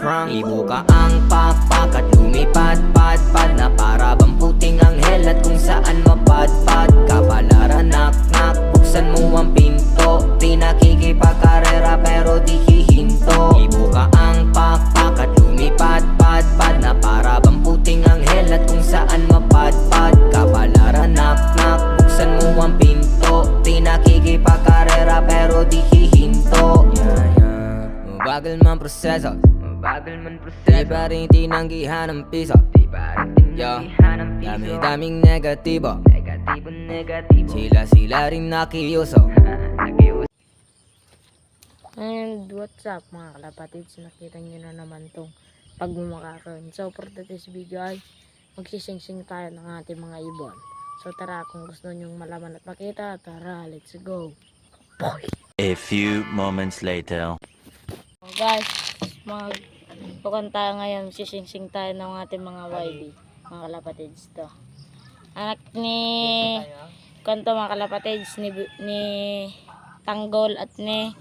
crank. Ibuka ang pakpak at lumipad-pad-pad na para bang puting anghel at kung saan mapadpad. Kapalaran knock-knock, buksan mo ang pinto. Di nakikipagkarera pero di hihinto. Ibuka ang pakpak at lumipad-pad-pad na para bang puting anghel at kung saan mapadpad. Kapalaran knock-knock, buksan mo ang pinto. Di nakikipagkarera pero di hihinto. Mabagal man proseso, di pa rin tinanggihan ang piso. Dami-daming negatibo, sila rin nakiuso. And what's up mga kalapatids, nakita nyo na naman tong pagmumakakaroon. So for today's video ay magsising-sing tayo ng ating mga ibon. So tara, kung gusto nyong malaman at makita, tara, let's go. Boy! A few moments later. So guys, magpukan tayo ngayon, magsising-sing tayo ng ating mga YB, mga kalapatids to. Anak ni kanto mga kalapatids, ni Tanggol at ni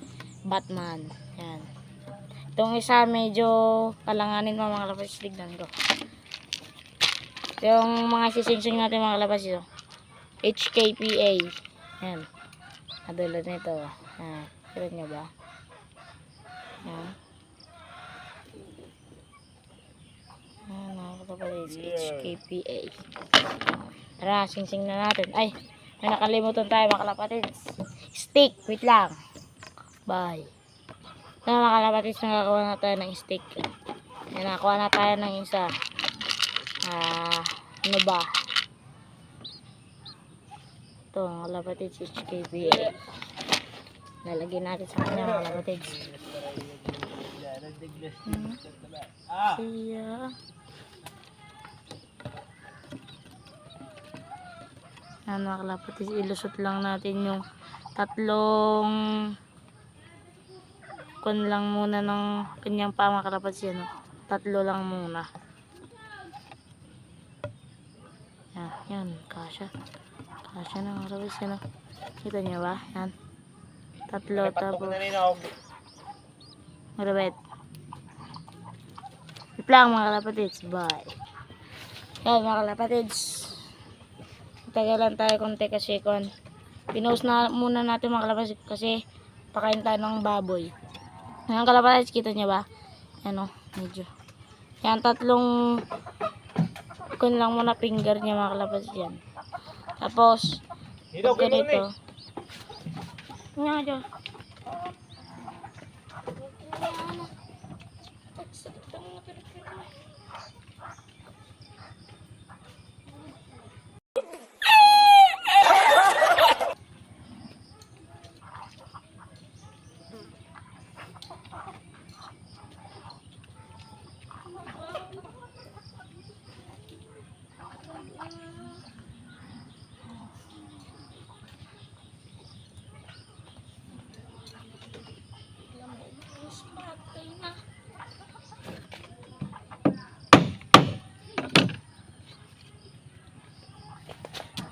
Batman. Yan. Itong isa medyo kalanganin mga kalapatids, tignan ko. Yung mga sising-sing natin mga kalapatids, HKPA. Yan. Adulad nito. Yan. Kira nyo ba? Yan. Yan mga kalapatids, HKPA. Tara, sing-sing na natin. Ay, may nakalimutan tayo mga kalapatids. Stick, wait lang. Bye. Tara mga kalapatids, nakakuha na tayo ng stick. Yan, nakakuha na tayo ng isa. Ano ba? Ito, mga kalapatids, HKPA. Lalagyan natin sa kanya mga kalapatids. Siya. Yan mga kalapatids, ilusot lang natin yung tatlong kun lang muna ng kanyang paa mga kalapatids yan. Tatlo lang muna. Yan, kasya. Kasya na mga kalapatids yan. Kita nyo ba? Yan. Tatlo tapos. Marabet. Iplang mga kalapatids. Bye. Yan mga kalapatids. Tagalan tayo konti kasi pinost na muna natin mga kalapatids kasi pakain tayo ng baboy. Yan kalapatids, kita nyo ba? Yan o, medyo. Yan tatlong kun lang muna finger niya mga kalapatids yan. Tapos pag ganito nga dyan.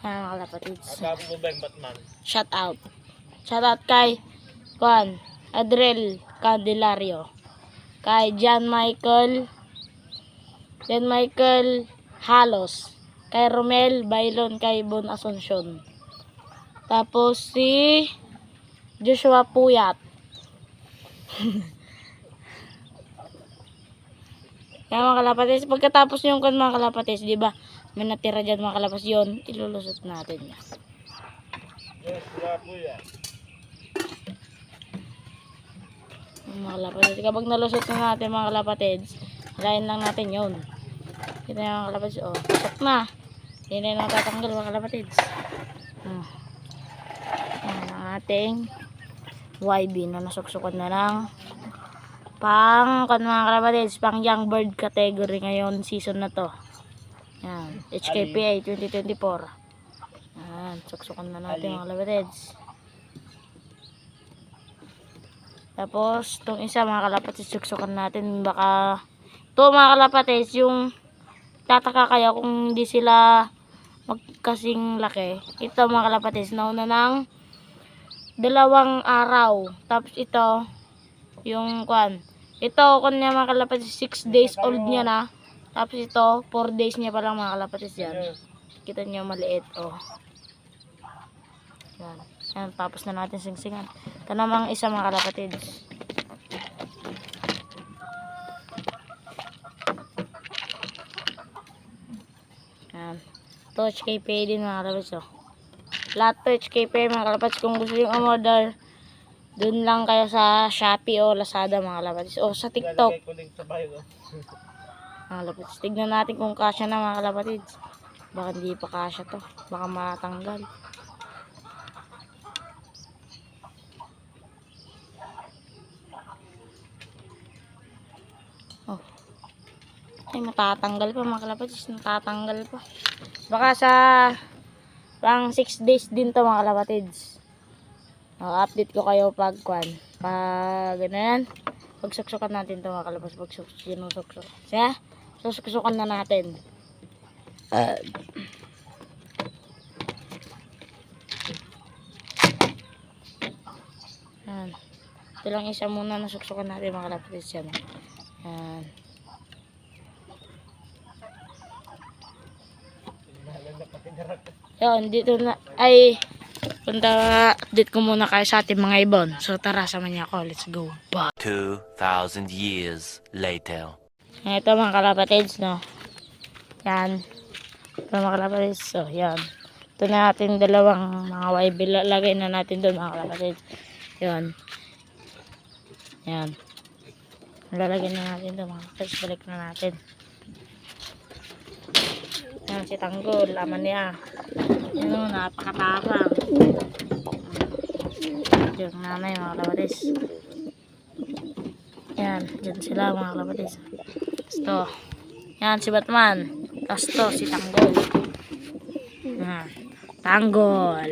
Yan mga kalapatids. Shout out. Shout out kay Adriel Candelario. Kay John Michael Halos. Kay Romel Bailon, kay Bon Asuncion. Tapos si Joshua Puyat. Yan mga kalapatids. Pagkatapos yung mga kalapatids, di ba? May natira dyan mga kalapatids, yun ilulusot natin yan. Mga kalapatids, kapag nalusot na natin mga kalapatids, halayin lang natin yun. Kita yung mga kalapatids, oh, lusot na. Hindi na natatanggal mga kalapatids. Yan ang ating YB na nasuksukan na lang pang mga kalapatids, pang young bird category ngayon season na to. Yan, HKPA 2024. Yan, suksukan na natin mga kalapatids. Tapos itong isa mga kalapatids, suksukan natin. Baka ito mga kalapatids, yung tataka kayo kung hindi sila magkasing laki. Ito mga kalapatids, nauna ng 2 araw. Tapos ito yung Ito, kanya mga kalapatid, 6 days old niya na. Tapos ito, 4 days niya pa lang mga kalapatid yan. Kita niyo maliit, oh. Yan. Yan, tapos na natin singsingan. Ito namang isa mga kalapatid. Yan. Ito, HKP din mga kalapatid, oh. Lahat to HKP mga kalapatid. Kung gusto yung umorder, dun lang kayo sa Shopee o Lazada mga kalapatid. O sa TikTok. Mga kalapatid. Tignan natin kung kasya na mga kalapatid. Baka hindi pa kasya to. Baka matanggal. Oh. Ay, matatanggal pa mga kalapatid. Matatanggal pa. Baka sa pang 6 days din to mga kalapatids. Update ko kayo pag ganyan. Pagsuksukan natin to mga kalapatids. Pagsuksukan. Siya, susuksukan na natin. Yan. Ito lang isa muna na suksukan natin mga kalapatids. Yan. Yan. Yun, dito na, ay, update ko muna kayo sa ating mga ibon. So, tara, sama niya ako. Let's go. Bye. 2,000 years later. Ito mga kalapatids, no. Yan. Ito mga kalapatids. So, yan. Ito na natin dalawang mga YB. Lagay na natin doon mga kalapatids. Yan. Yan. Lalagay na natin doon mga kalapatids. Balik na natin. Yan si Tanggol, laman niya. Yan o, napakatapang. Yung nanay mga kalapatids. Yan, dyan sila mga kalapatids. Tapos to, yan si Batman. Tapos to, si Tanggol. Yan, Tanggol.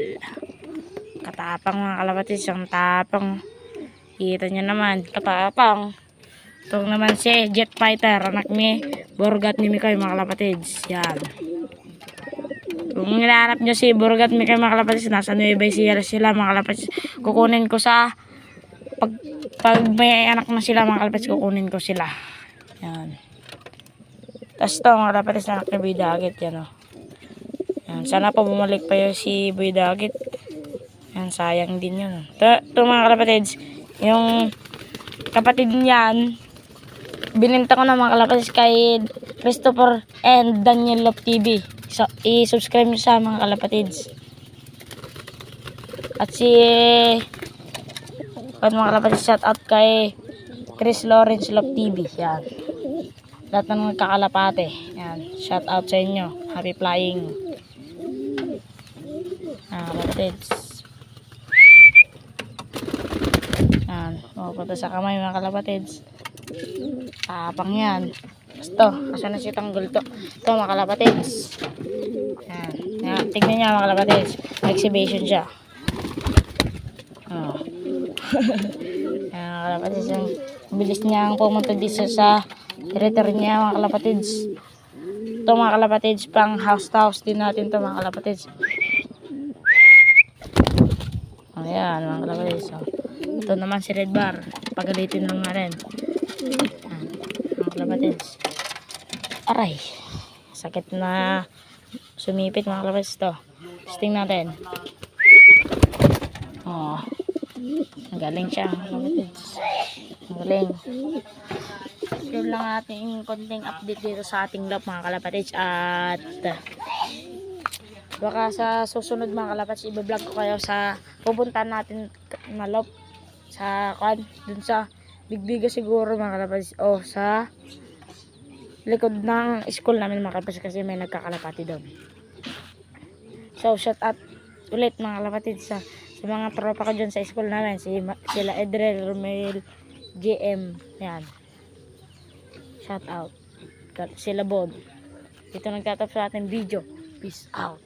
Katapang mga kalapatids, yung tapang. Kita nyo naman, katapang. Ito naman si Jet Fighter, anak ni Borgat ni Mikay mga kalapatids. Yan. Kung hinahanap nyo si Borgat Mikay mga kalapatids, nasa Nueva Ecija sila mga kalapatids. Kukunin ko sa pag may anak na sila mga kalapatids, kukunin ko sila. Yan. Tapos ito mga kalapatids, anak ni Boy Dagit. Yan o. Yan. Sana pa bumalik pa yun si Boy Dagit. Yan, sayang din yun. Ito mga kalapatids, yung kapatid niyan, bininta ko na mga kalapatids kay Christopher and Daniel Love TV. So, i-subscribe nyo sa mga kalapatids. At si mga kalapatids, shout out kay Chris Lawrence Love TV. Yan. Lahat ng nagkakalapate. Yan. Shout out sa inyo. Happy flying. Kalapatids. Yan. Pupunta sa kamay mga kalapatids. Tapang yan. Ito, kasi na si Tanggol to. Ito mga kalapatids. Yan. Yan. Tignan niya mga kalapatids. Exhibition siya. Oh. Yan mga kalapatids. Yung bilis niya ang pumunta dito sa territory niya mga kalapatids. Ito mga kalapatids, pang house to house din natin to mga kalapatids. Ayan mga kalapatids. So, ito naman si Red Bar. Pagalitin lang na rin. Yan. Mga kalapatids. Aray, sakit na sumipit mga kalapatids to. Testing natin. Oh, ang galing siya mga kalapatids. Ang galing. Yun lang ating konting update dito sa ating lap mga kalapatids. At baka sa susunod mga kalapatids, i-vlog ko kayo sa pupuntahan natin na lap sa dun sa Bigbiga siguro mga kalapatids. O sa likod ng school namin mga kalapatids kasi may nagkakalapati doon. So shout out ulit mga kalapatids sa mga tropa ko dyan sa school namin, sila Edrel, Romel, GM, yan. Shout out sila Bod. Ito nagtatapos sa ating video. Peace out.